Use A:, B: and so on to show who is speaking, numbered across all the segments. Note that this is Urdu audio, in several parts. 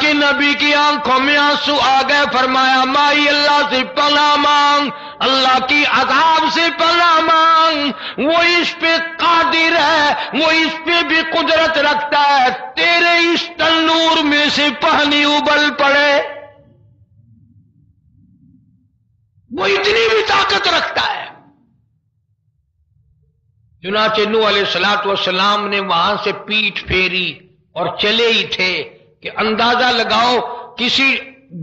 A: کے نبی کی آنکھوں میں آنسو آ گئے، فرمایا مائی اللہ سے پناہ مانگ، اللہ کی عذاب سے پناہ مانگ، وہ اس پہ قادر ہے، وہ اس پہ بھی قدرت رکھتا ہے، تیرے اس تنور میں سے پانی ابل پڑے، وہ اتنی بھی طاقت رکھتا ہے۔ چنانچہ نوح علیہ السلام نے وہاں سے پیٹھ پھیری اور چلے ہی تھے کہ اندازہ لگاؤ کسی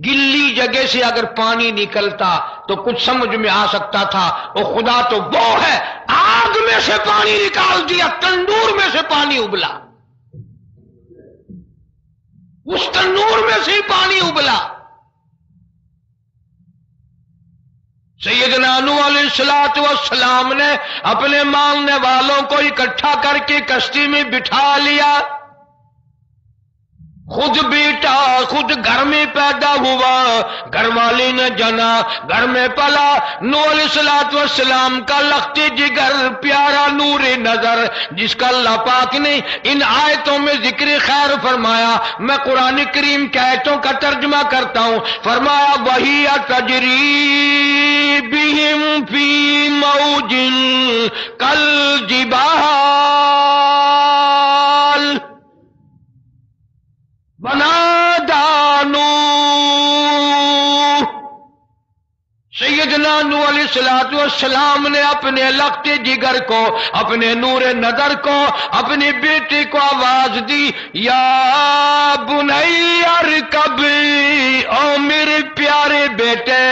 A: گلی جگہ سے اگر پانی نکلتا تو کچھ سمجھ میں آ سکتا تھا، وہ خدا تو وہ ہے، آگ میں سے پانی نکال دیا، تندور میں سے پانی ابلا، اس تندور میں سے ہی پانی ابلا۔ سیدنا نوح علیہ السلام نے اپنے ماننے والوں کو اکٹھا کر کے کشتی میں بٹھا لیا، خود بیٹا، خود گھر میں پیدا ہوا، گھر والی نے جنا، گھر میں پلا۔ نوح علیہ السلام کا لخت جگر، پیارا نور نظر، جس کا اللہ پاک نے ان آیتوں میں ذکر خیر فرمایا۔ میں قرآن کریم کی آیتوں کا ترجمہ کرتا ہوں۔ فرمایا وہی تجری بہم فی موج کالجبال، ونادى نوح، سیدنا نوح علیہ السلام نے اپنے لخت جگر کو، اپنے نور نظر کو، اپنے بیٹے کو آواز دی، یا بنی ارکب، او میرے پیارے بیٹے،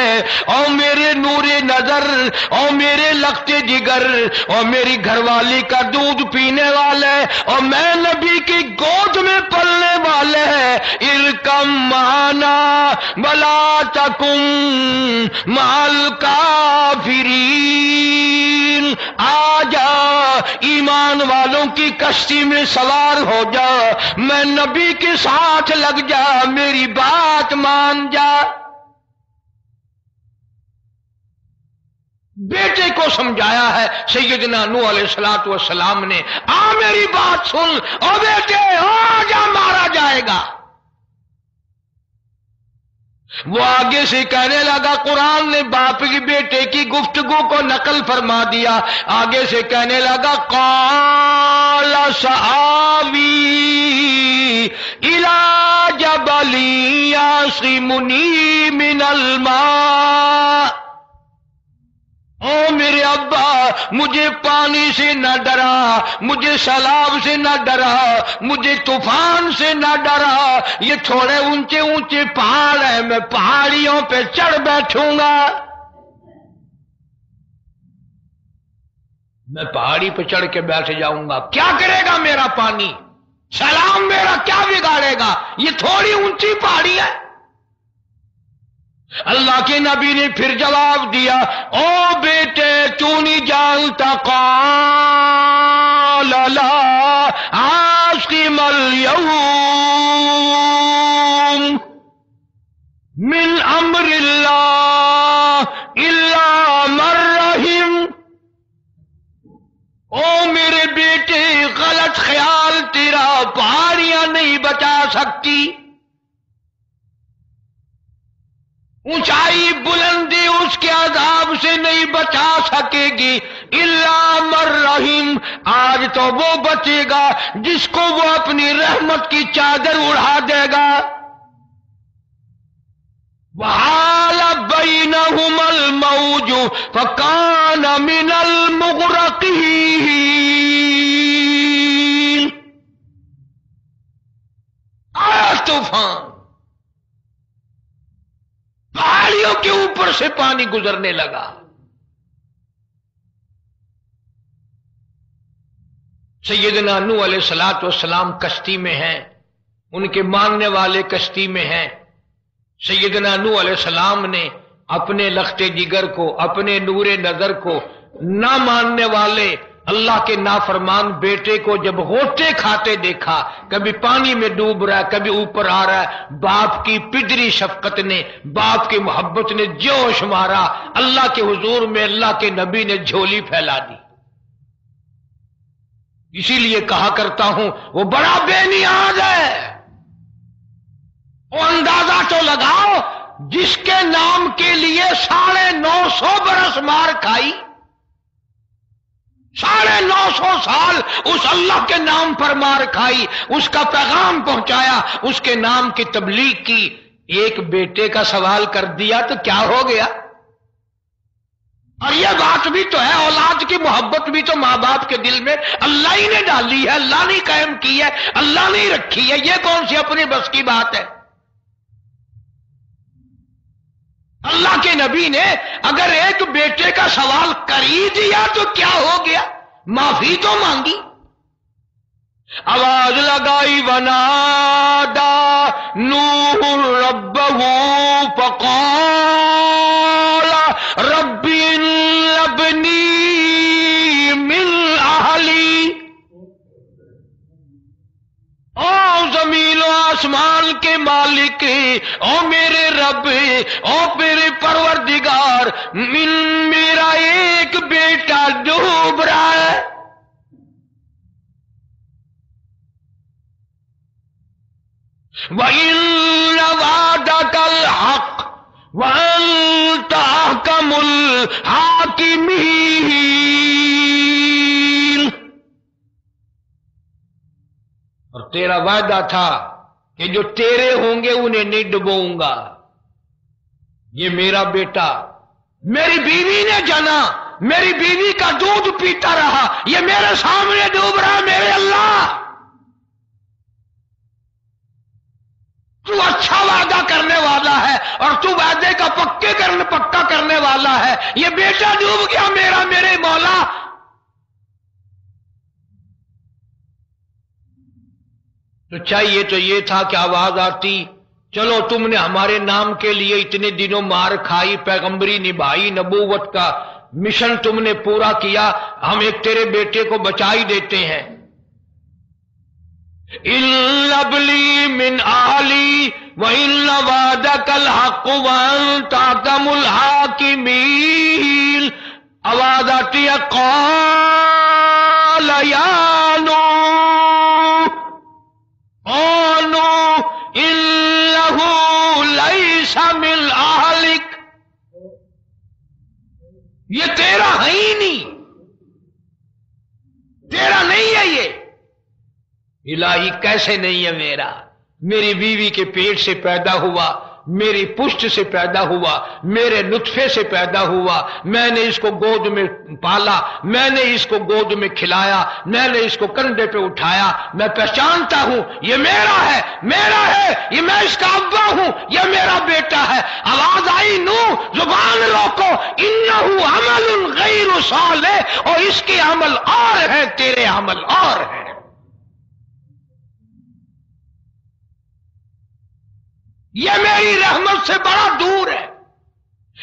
A: او میرے نور نظر، او میرے لخت جگر، او میری گھر والی کا دودھ پینے والے، اور میں نبی کی گود میں پلنے والے ہیں، ارکم معنا ولا تکن مع الکافرین، آ جا ایمان والوں کی کشتی میں سوار ہو جا، میں نبی کے ساتھ لگ جا، میری بات مان جا۔ بیٹے کو سمجھایا ہے سیدنا نوح علیہ السلام نے، آ میری بات سن، او بیٹے آ جا، مارا جائے گا۔ وہ آگے سے کہنے لگا، قرآن نے باپ کی بیٹے کی گفتگو کو نقل فرما دیا، آگے سے کہنے لگا قال سآوی الی جبل یعصمنی من الماء، او میرے ابا مجھے پانی سے نہ ڈرا، مجھے سیلاب سے نہ ڈرا، مجھے طوفان سے نہ ڈرا، یہ تھوڑے اونچے اونچے پہاڑ ہیں، میں پہاڑیوں پہ چڑھ بیٹھوں گا، میں پہاڑی پہ چڑھ کے بیٹھ جاؤں گا، کیا کرے گا میرا پانی، سیلاب میرا کیا بگاڑے گا، یہ تھوڑی اونچی پہاڑی ہے۔ اللہ کے نبی نے پھر جواب دیا، او بیٹے تو نہیں جانتا، قال لا عاصم اليوم من امر اللہ الا من رحم، او میرے بیٹے غلط خیال تیرا، پہاڑیاں نہیں بچا سکتی، اونچائی بلندی اس کے عذاب سے نہیں بچا سکے گی، الا من رحم، آج تو وہ بچے گا جس کو وہ اپنی رحمت کی چادر اڑا دے گا۔ وحال بینہم الموج فکان من المغرقین، آیا طوفان، پہاڑیوں کے اوپر سے پانی گزرنے لگا۔ سیدنا نوح علیہ السلام کشتی میں ہیں، ان کے ماننے والے کشتی میں ہیں۔ سیدنا نوح علیہ السلام نے اپنے لخت جگر کو، اپنے نور نظر کو، نہ ماننے والے اللہ کے نافرمان بیٹے کو جب غوطے کھاتے دیکھا، کبھی پانی میں ڈوب رہا ہے، کبھی اوپر آ رہا ہے، باپ کی پدری شفقت نے، باپ کی محبت نے جوش مارا، اللہ کے حضور میں اللہ کے نبی نے جھولی پھیلا دی۔ اسی لیے کہا کرتا ہوں وہ بڑا بے نیاز ہے، وہ اندازہ تو لگاؤ، جس کے نام کے لیے 950 برس مار کھائی، 950 سال اس اللہ کے نام پر مار کھائی، اس کا پیغام پہنچایا، اس کے نام کی تبلیغ کی، ایک بیٹے کا سوال کر دیا تو کیا ہو گیا؟ اور یہ بات بھی تو ہے، اولاد کی محبت بھی تو ماں باپ کے دل میں اللہ ہی نے ڈالی ہے، اللہ نے قائم کی ہے، اللہ نے رکھی ہے، یہ کون سی اپنی بس کی بات ہے؟ اللہ کے نبی نے اگر ایک بیٹے کا سوال کر ہی دیا تو کیا ہو گیا؟ معافی تو مانگی، آواز لگائی، ونادا نوح ربہ فقال رب ابنی من اہلی۔ او زمین و آسمان کے مالک، او میرے رب، او میرے پروردگار، میرا ایک بیٹا ڈوب رہا ہے۔ وَإِنَّ وَعْدَكَ الْحَقُّ وَأَنْتَ أَحْكَمُ الْحَاكِمِينَ۔ اور تیرا وعدہ تھا کہ جو تیرے ہوں گے انہیں نہیں ڈبوؤں گا۔ یہ میرا بیٹا میری بیوی نے جنا، میری بیوی کا دودھ پیتا رہا، یہ میرے سامنے ڈوب رہا، میرے اللہ تو اچھا وعدہ کرنے والا ہے اور تو وعدے کا پکا کرنے والا ہے، یہ بیٹا ڈوب گیا میرا، میرے مولا۔ تو چاہیے تو یہ تھا کہ آواز آتی، چلو تم نے ہمارے نام کے لیے اتنے دنوں مار کھائی، پیغمبری نبھائی، نبوت کا مشن تم نے پورا کیا، ہم ایک تیرے بیٹے کو بچا ہی دیتے ہیں۔ إِنَّ ابْنِي مِنْ أَهْلِي وَإِنَّ وَعْدَكَ الْحَقُّ وَأَنْتَ أَحْكَمُ الْحَاكِمِينَ۔ آواز آتی ہے، قَالَ يَا نُوحُ إِنَّهُ لَيْسَ مِنْ أَهْلِكَ، یہ تیرا ہے ہی نہیں، تیرا نہیں ہے یہ۔ الہی کیسے نہیں ہے میرا؟ میری بیوی کے پیٹ سے پیدا ہوا، میری پشت سے پیدا ہوا، میرے نطفے سے پیدا ہوا، میں نے اس کو گود میں پالا، میں نے اس کو گود میں کھلایا، میں نے اس کو کندھے پہ اٹھایا، میں پہچانتا ہوں یہ میرا ہے، میرا ہے، یہ میں اس کا ابا ہوں، یہ میرا بیٹا ہے۔ آواز آئی، نو زبان روکو، انہ عمل غیر صالح، اور اس کے عمل اور ہیں، تیرے عمل اور ہیں۔ یہ میری رحمت سے بڑا دور ہے،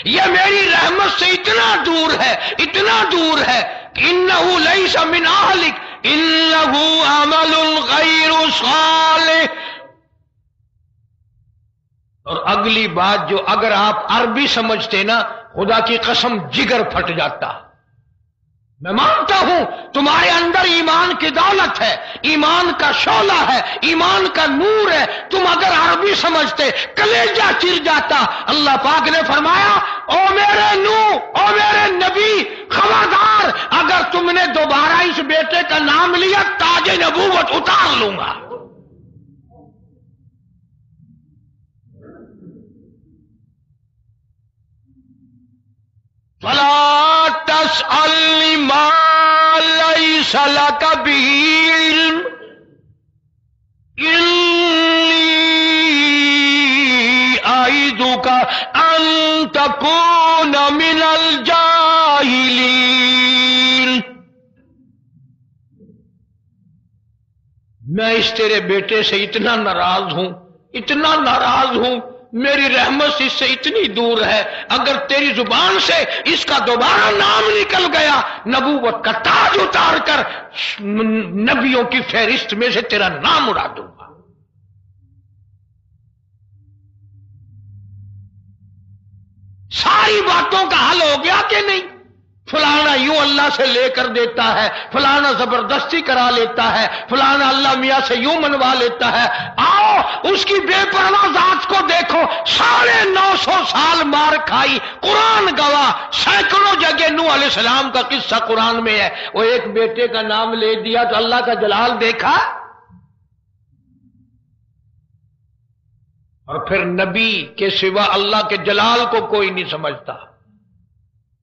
A: یہ میری رحمت سے اتنا دور ہے، اتنا دور ہے کہ انہ لیس من اہلک انہ عمل غیر صالح۔ اور اگلی بات جو اگر آپ عربی سمجھتے نا، خدا کی قسم جگر پھٹ جاتا۔ میں مانتا ہوں تمہارے اندر ایمان کی دولت ہے، ایمان کا شعلہ ہے، ایمان کا نور ہے، تم اگر عربی سمجھتے کلیجہ چر جاتا۔ اللہ پاک نے فرمایا، او میرے نو، او میرے نبی، خبردار اگر تم نے دوبارہ اس بیٹے کا نام لیا تاج نبوت اتار لوں گا۔ فَلَا تَسْأَلْنِ مَا لَيْسَ لَكَ بِهِ عِلْمٌ إِنِّي أَعِظُكَ أَن تَكُونَ مِنَ الْجَاهِلِينَ۔ میں اس تیرے بیٹے سے اتنا ناراض ہوں، اتنا ناراض ہوں، میری رحمت اس سے اتنی دور ہے، اگر تیری زبان سے اس کا دوبارہ نام نکل گیا، نبوت کا تاج اتار کر نبیوں کی فہرست میں سے تیرا نام اڑا دوں گا۔ ساری باتوں کا حل ہو گیا کہ نہیں؟ فلانا یوں اللہ سے لے کر دیتا ہے، فلانا زبردستی کرا لیتا ہے، فلانا اللہ میاں سے یوں منوا لیتا ہے۔ آؤ اس کی بے پرواہ ذات کو دیکھو، 950 سال مار کھائی، قرآن گواہ، سینکڑوں جگہ نوح علیہ السلام کا قصہ قرآن میں ہے۔ وہ ایک بیٹے کا نام لے دیا تو اللہ کا جلال دیکھا۔ اور پھر نبی کے سوا اللہ کے جلال کو کوئی نہیں سمجھتا۔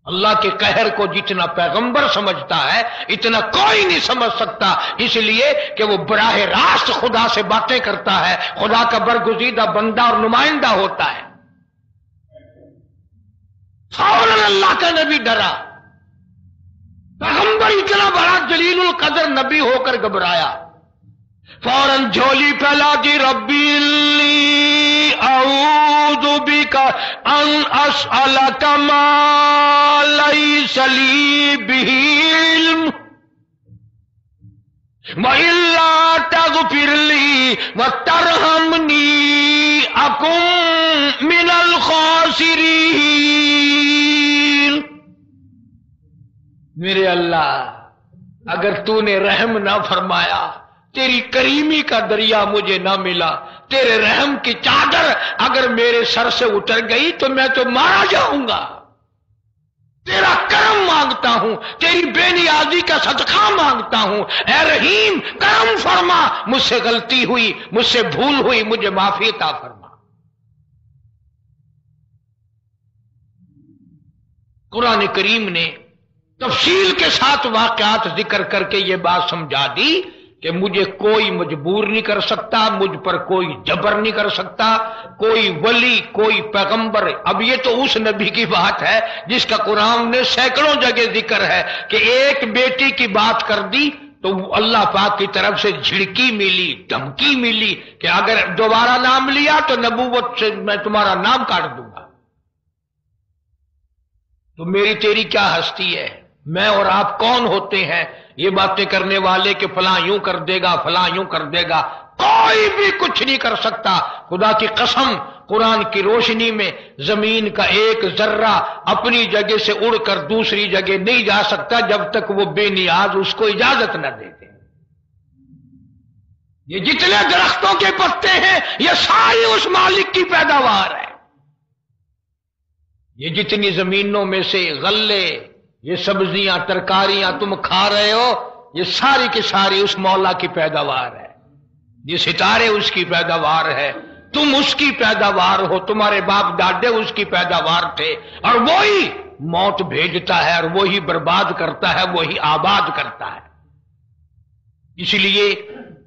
A: اللہ کے قہر کو جتنا پیغمبر سمجھتا ہے اتنا کوئی نہیں سمجھ سکتا، اس لیے کہ وہ براہ راست خدا سے باتیں کرتا ہے، خدا کا برگزیدہ بندہ اور نمائندہ ہوتا ہے۔ فوراً اللہ کا نبی ڈرا، پیغمبر اتنا بڑا جلیل القدر نبی ہو کر گھبرایا، فوراً جھولی پھیلا دی، ربی انی اعوذ بک ان اسألک ما لیس لی بہ علم وَإِلَّا تَغْفِرْ لِي وَتَرْحَمْنِي أَكُن مِّنَ الْخَاسِرِينَ۔ میرے اللہ اگر تو نے رحم نہ فرمایا، تیری کریمی کا دریا مجھے نہ ملا، تیرے رحم کی چادر اگر میرے سر سے اتر گئی تو میں تو مارا جاؤں گا۔ تیرا کرم مانگتا ہوں، تیری بے نیازی کا صدقہ مانگتا ہوں، اے رحیم کرم فرما، مجھ سے غلطی ہوئی، مجھ سے بھول ہوئی، مجھے معافی عطا فرما۔ قرآن کریم نے تفصیل کے ساتھ واقعات ذکر کر کے یہ بات سمجھا دی کہ مجھے کوئی مجبور نہیں کر سکتا، مجھ پر کوئی جبر نہیں کر سکتا، کوئی ولی، کوئی پیغمبر۔ اب یہ تو اس نبی کی بات ہے جس کا قرآن نے سینکڑوں جگہ ذکر ہے کہ ایک بیٹی کی بات کر دی تو اللہ پاک کی طرف سے جھڑکی ملی، دھمکی ملی کہ اگر دوبارہ نام لیا تو نبوت سے میں تمہارا نام کاٹ دوں گا۔ تو میری تیری کیا ہستی ہے؟ میں اور آپ کون ہوتے ہیں یہ باتیں کرنے والے کہ فلاں یوں کر دے گا، فلاں یوں کر دے گا؟ کوئی بھی کچھ نہیں کر سکتا۔ خدا کی قسم قرآن کی روشنی میں زمین کا ایک ذرہ اپنی جگہ سے اڑ کر دوسری جگہ نہیں جا سکتا جب تک وہ بے نیاز اس کو اجازت نہ دے دے۔ یہ جتنے درختوں کے پتے ہیں یہ ساری اس مالک کی پیداوار ہے۔ یہ جتنی زمینوں میں سے غلے، یہ سبزیاں، ترکاریاں تم کھا رہے ہو، یہ ساری کی ساری اس مولا کی پیداوار ہے۔ یہ ستارے اس کی پیداوار ہے، تم اس کی پیداوار ہو، تمہارے باپ دادے اس کی پیداوار تھے، اور وہی موت بھیجتا ہے اور وہی برباد کرتا ہے، وہی آباد کرتا ہے۔ اس لیے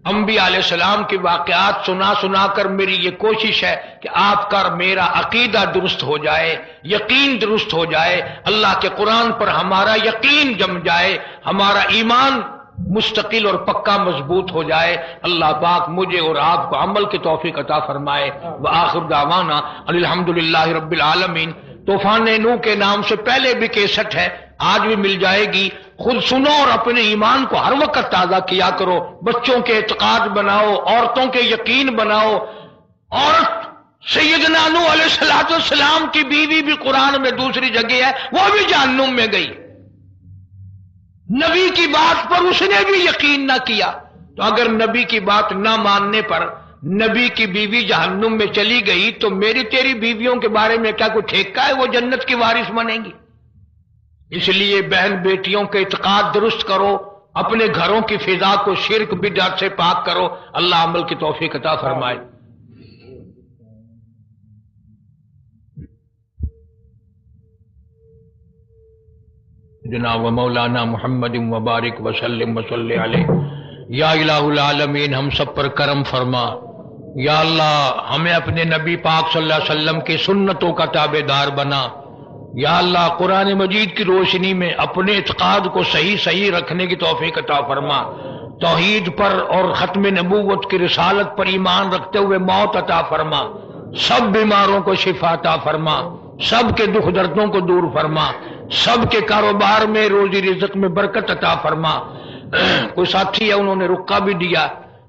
A: انبیاء علیہ السلام کے واقعات سنا سنا کر میری یہ کوشش ہے کہ آپ کا میرا عقیدہ درست ہو جائے، یقین درست ہو جائے، اللہ کے قرآن پر ہمارا یقین جم جائے، ہمارا ایمان مستقل اور پکا مضبوط ہو جائے۔ اللہ پاک مجھے اور آپ کو عمل کی توفیق عطا فرمائے۔ وآخر دعوانا الحمدللہ رب العالمین۔ طوفان نوح کے نام سے پہلے بھی کیسٹ ہے، آج بھی مل جائے گی، خود سنو اور اپنے ایمان کو ہر وقت تازہ کیا کرو، بچوں کے اعتقاد بناؤ، عورتوں کے یقین بناؤ۔ عورت سیدنا نوح علیہ السلام کی بیوی بھی قرآن میں دوسری جگہ ہے، وہ بھی جہنم میں گئی، نبی کی بات پر اس نے بھی یقین نہ کیا۔ تو اگر نبی کی بات نہ ماننے پر نبی کی بیوی جہنم میں چلی گئی تو میری تیری بیویوں کے بارے میں کیا کوئی ٹھیکہ ہے وہ جنت کی وارث بنیں گی؟ اس لیے بہن بیٹیوں کے اعتقاد درست کرو، اپنے گھروں کی فضا کو شرک بدعت سے پاک کرو۔ اللہ عمل کی توفیق عطا فرمائے۔ جناب مولانا محمد مبارک وسلم وصلی علیہ۔ یا الہ العالمین ہم سب پر کرم فرما۔ یا اللہ ہمیں اپنے نبی پاک صلی اللہ علیہ وسلم کی سنتوں کا تابع دار بنا۔ یا اللہ قرآن مجید کی روشنی میں اپنے اعتقاد کو صحیح رکھنے کی توفیق عطا فرما۔ توحید پر اور ختم نبوت کی رسالت پر ایمان رکھتے ہوئے موت عطا فرما۔ سب بیماروں کو شفا عطا فرما، سب کے دکھ دردوں کو دور فرما، سب کے کاروبار میں روزی رزق میں برکت عطا فرما۔ کوئی ساتھی ہے انہوں نے رکا بھی دیا،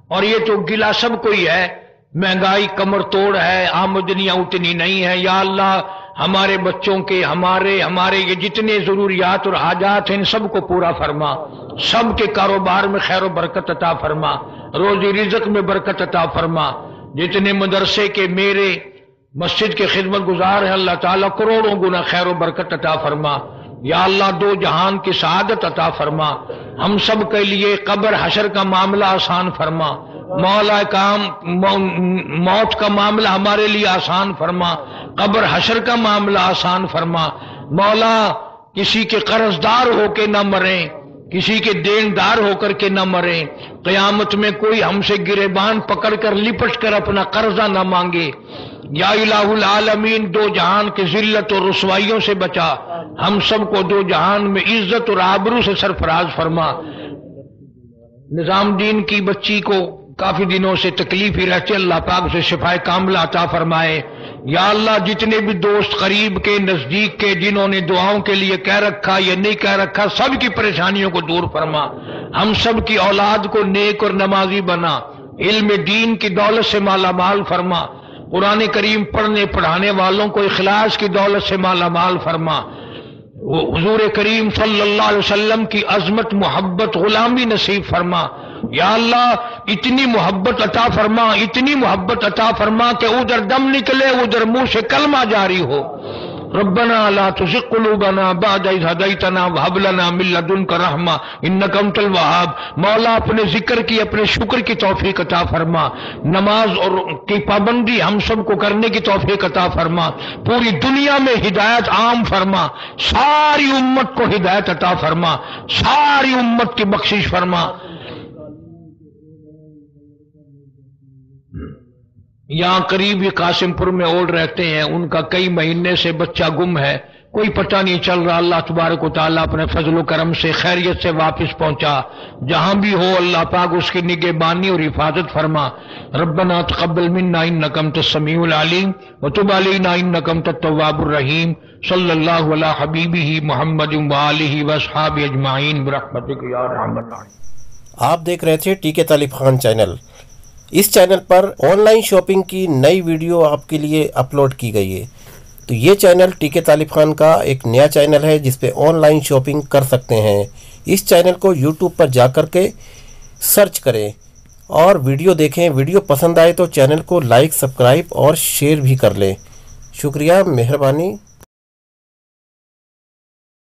A: اور یہ تو گلا سب کوئی ہے، مہنگائی کمر توڑ ہے، آمدنیاں اتنی نہیں ہے۔ یا اللہ ہمارے بچوں کے ہمارے یہ جتنے ضروریات اور حاجات ہیں ان سب کو پورا فرما، سب کے کاروبار میں خیر و برکت عطا فرما، روزی رزق میں برکت عطا فرما۔ جتنے مدرسے کے میرے مسجد کے خدمت گزار ہیں اللہ تعالیٰ کروڑوں گنا خیر و برکت عطا فرما۔ یا اللہ دو جہان کی سعادت عطا فرما، ہم سب کے لیے قبر حشر کا معاملہ آسان فرما، مولا کام موت کا معاملہ ہمارے لیے آسان فرما، قبر حشر کا معاملہ آسان فرما۔ مولا کسی کے قرض دار ہو کے نہ مریں، کسی کے دیندار ہو کر کے نہ مریں، قیامت میں کوئی ہم سے گریبان پکڑ کر لپٹ کر اپنا قرضہ نہ مانگے۔ یا الہ العالمین دو جہان کے ذلت اور رسوائیوں سے بچا، ہم سب کو دو جہان میں عزت اور آبرو سے سرفراز فرما۔ نظام دین کی بچی کو کافی دنوں سے تکلیف ہی رہتی، اللہ پاک سے شفائے کاملہ عطا فرمائے۔ یا اللہ جتنے بھی دوست قریب کے نزدیک کے جنہوں نے دعاؤں کے لیے کہہ رکھا یا نہیں کہہ رکھا، سب کی پریشانیوں کو دور فرما، ہم سب کی اولاد کو نیک اور نمازی بنا، علم دین کی دولت سے مالا مال فرما، قرآن کریم پڑھنے پڑھانے والوں کو اخلاص کی دولت سے مالا مال فرما، حضور کریم صلی اللہ علیہ وسلم کی عظمت محبت غلامی نصیب فرما۔ یا اللہ اتنی محبت عطا فرما، اتنی محبت عطا فرما کہ ادھر دم نکلے ادھر منہ سے کلمہ جاری ہو۔ ربنا لا تزغ قلوبنا بعد إذ هديتنا وهب لنا من لدنك رحمة إنك أنت الوهاب۔ مولا اپنے ذکر کی اپنے شکر کی توفیق عطا فرما، نماز اور کی پابندی ہم سب کو کرنے کی توفیق عطا فرما، پوری دنیا میں ہدایت عام فرما، ساری امت کو ہدایت عطا فرما، ساری امت کی بخشش فرما۔ یہاں قریب ہی قاسم پور میں اوڑ رہتے ہیں، ان کا کئی مہینے سے بچہ گم ہے، کوئی پتہ نہیں چل رہا۔ اللہ تبارک و تعالیٰ اپنے فضل و کرم سے خیریت سے واپس پہنچا، جہاں بھی ہو اللہ پاک اس کی نگہبانی اور حفاظت فرما۔ ربنا تقبل منا انک انت السمیع العلیم وتب علینا انک انت التواب الرحیم۔ صلی اللہ علی حبیبہ محمد وآلہ واصحابہ اجمعین برحمتک یا ارحم الراحمین۔
B: آپ دیکھ رہے تھے T K Talib Khan channel. اس چینل پر آن لائن شاپنگ کی نئی ویڈیو آپ کے لیے اپلوڈ کی گئی ہے، تو یہ channel T K Talib Khan کا ایک نیا چینل ہے جس پہ آن لائن شاپنگ کر سکتے ہیں۔ اس چینل کو یوٹیوب پر جا کر کے سرچ کریں اور ویڈیو دیکھیں۔ ویڈیو پسند آئے تو چینل کو لائک، سبسکرائب اور شیئر بھی کر لیں۔ شکریہ، مہربانی۔